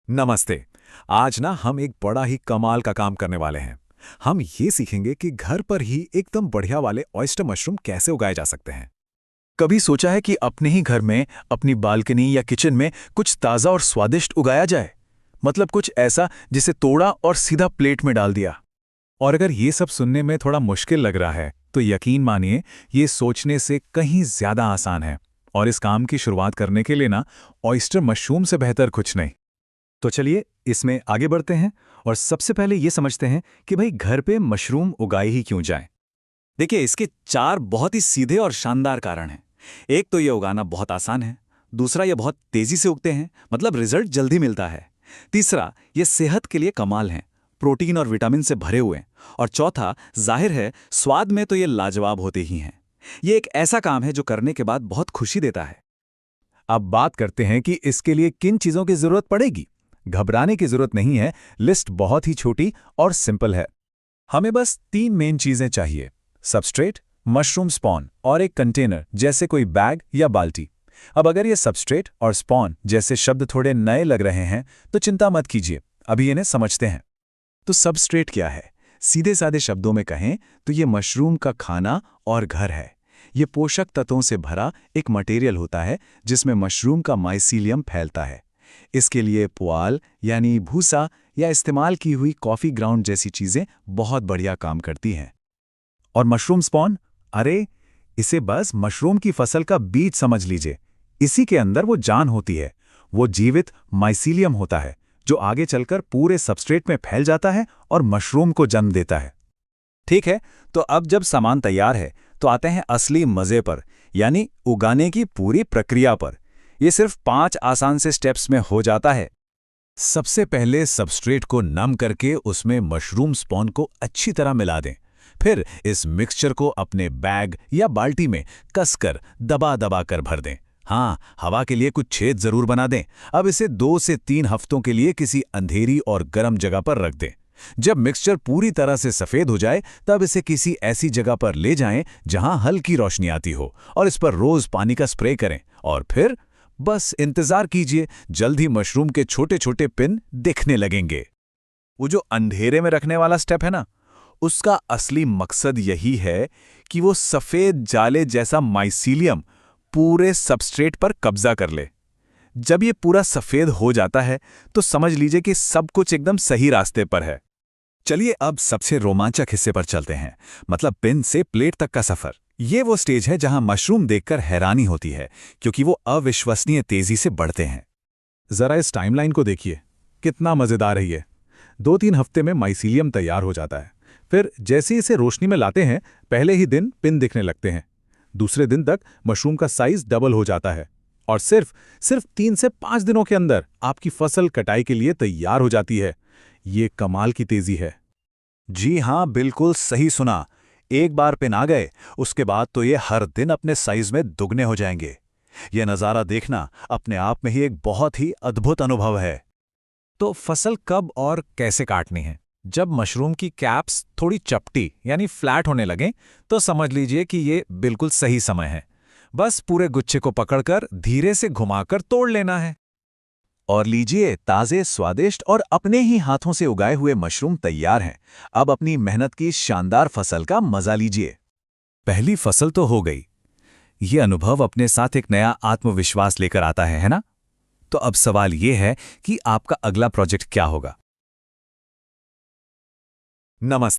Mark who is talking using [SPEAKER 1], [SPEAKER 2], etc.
[SPEAKER 1] नमस्ते। आज ना हम एक बड़ा ही कमाल का काम करने वाले हैं। हम ये सीखेंगे कि घर पर ही एकदम बढ़िया वाले ऑयस्टर मशरूम कैसे उगाए जा सकते हैं।
[SPEAKER 2] कभी सोचा है कि अपने ही घर में अपनी बालकनी या किचन में कुछ ताज़ा और स्वादिष्ट उगाया जाए? मतलब कुछ ऐसा जिसे तोड़ा और सीधा प्लेट में डाल दिया।
[SPEAKER 1] और अगर ये सब सुनने में थोड़ा मुश्किल लग रहा है तो यकीन मानिए, ये सोचने से कहीं ज्यादा आसान है। और इस काम की शुरुआत करने के लिए ना ऑयस्टर मशरूम से बेहतर कुछ नहीं।
[SPEAKER 2] तो चलिए इसमें आगे बढ़ते हैं और सबसे पहले ये समझते हैं कि भाई घर पे मशरूम उगाए ही क्यों जाएं।
[SPEAKER 3] देखिए, इसके चार बहुत ही सीधे और शानदार कारण हैं। एक तो ये उगाना बहुत आसान है। दूसरा, ये बहुत तेजी से उगते हैं, मतलब रिजल्ट जल्दी मिलता है। तीसरा, ये सेहत के लिए कमाल हैं, प्रोटीन और विटामिन से भरे हुए हैं। और चौथा, जाहिर है, स्वाद में तो ये लाजवाब होते ही हैं। ये एक ऐसा काम है जो करने के बाद बहुत खुशी देता है।
[SPEAKER 1] अब बात करते हैं कि इसके लिए किन चीजों की जरूरत पड़ेगी। घबराने की जरूरत नहीं है, लिस्ट बहुत ही छोटी और सिंपल है। हमें बस 3 मेन चीजें चाहिए: सबस्ट्रेट, मशरूम स्पॉन और एक कंटेनर जैसे कोई बैग या बाल्टी। अब अगर ये सबस्ट्रेट और स्पॉन जैसे शब्द थोड़े नए लग रहे हैं तो चिंता मत कीजिए, अभी इन्हें समझते हैं। तो सबस्ट्रेट क्या है? सीधे साधे शब्दों में कहें तो ये मशरूम का खाना और घर है। ये पोषक तत्वों से भरा एक मटेरियल होता है जिसमें मशरूम का माइसीलियम फैलता है। इसके लिए पुआल यानी भूसा या इस्तेमाल की हुई कॉफी ग्राउंड जैसी चीजें बहुत बढ़िया काम करती हैं। और मशरूम स्पॉन, अरे इसे बस मशरूम की फसल का बीज समझ लीजिए। इसी के अंदर वो जान होती है, वो जीवित माइसीलियम होता है जो आगे चलकर पूरे सबस्ट्रेट में फैल जाता है और मशरूम को जन्म देता है।
[SPEAKER 2] ठीक है, तो अब जब सामान तैयार है तो आते हैं असली मजे पर, यानी उगाने की पूरी प्रक्रिया पर। ये सिर्फ 5 आसान से स्टेप्स में हो जाता है।
[SPEAKER 1] सबसे पहले सबस्ट्रेट को नम करके उसमें मशरूम स्पॉन को अच्छी तरह मिला दें। फिर इस मिक्सचर को अपने बैग या बाल्टी में कसकर दबा दबा कर भर दें। हाँ, हवा के लिए कुछ छेद जरूर बना दें। अब इसे 2 से 3 हफ्तों के लिए किसी अंधेरी और गर्म जगह पर रख दें। जब मिक्सचर पूरी तरह से सफेद हो जाए तब इसे किसी ऐसी जगह पर ले जाएं जहां हल्की रोशनी आती हो और इस पर रोज पानी का स्प्रे करें। और फिर बस इंतजार कीजिए, जल्द ही मशरूम के छोटे छोटे पिन दिखने लगेंगे।
[SPEAKER 2] वो जो अंधेरे में रखने वाला स्टेप है ना, उसका असली मकसद यही है कि वो सफेद जाले जैसा माइसीलियम पूरे सबस्ट्रेट पर कब्जा कर ले। जब ये पूरा सफेद हो जाता है तो समझ लीजिए कि सब कुछ एकदम सही रास्ते पर है।
[SPEAKER 1] चलिए अब सबसे रोमांचक हिस्से पर चलते हैं, मतलब पिन से प्लेट तक का सफर। ये वो स्टेज है जहां मशरूम देखकर हैरानी होती है, क्योंकि वो अविश्वसनीय तेजी से बढ़ते हैं। जरा इस टाइमलाइन को देखिए, कितना मजेदार है ये। 2-3 हफ्ते में माइसीलियम तैयार हो जाता है। फिर जैसे ही इसे रोशनी में लाते हैं, पहले ही दिन पिन दिखने लगते हैं। दूसरे दिन तक मशरूम का साइज डबल हो जाता है और सिर्फ 3 से 5 दिनों के अंदर आपकी फसल कटाई के लिए तैयार हो जाती है। ये कमाल की तेजी है।
[SPEAKER 2] जी हाँ, बिल्कुल सही सुना। एक बार पिन आ गए, उसके बाद तो ये हर दिन अपने साइज में दुगने हो जाएंगे। ये नज़ारा देखना अपने आप में ही एक बहुत ही अद्भुत अनुभव है।
[SPEAKER 1] तो फसल कब और कैसे काटनी है? जब मशरूम की कैप्स थोड़ी चपटी यानी फ्लैट होने लगें तो समझ लीजिए कि ये बिल्कुल सही समय है। बस पूरे गुच्छे को पकड़कर धीरे से घुमाकर तोड़ लेना है।
[SPEAKER 2] और लीजिए, ताज़े, स्वादिष्ट और अपने ही हाथों से उगाए हुए मशरूम तैयार हैं। अब अपनी मेहनत की शानदार फसल का मजा लीजिए।
[SPEAKER 1] पहली फसल तो हो गई। ये अनुभव अपने साथ एक नया आत्मविश्वास लेकर आता है ना? तो अब सवाल ये है कि आपका अगला प्रोजेक्ट क्या होगा? नमस्ते।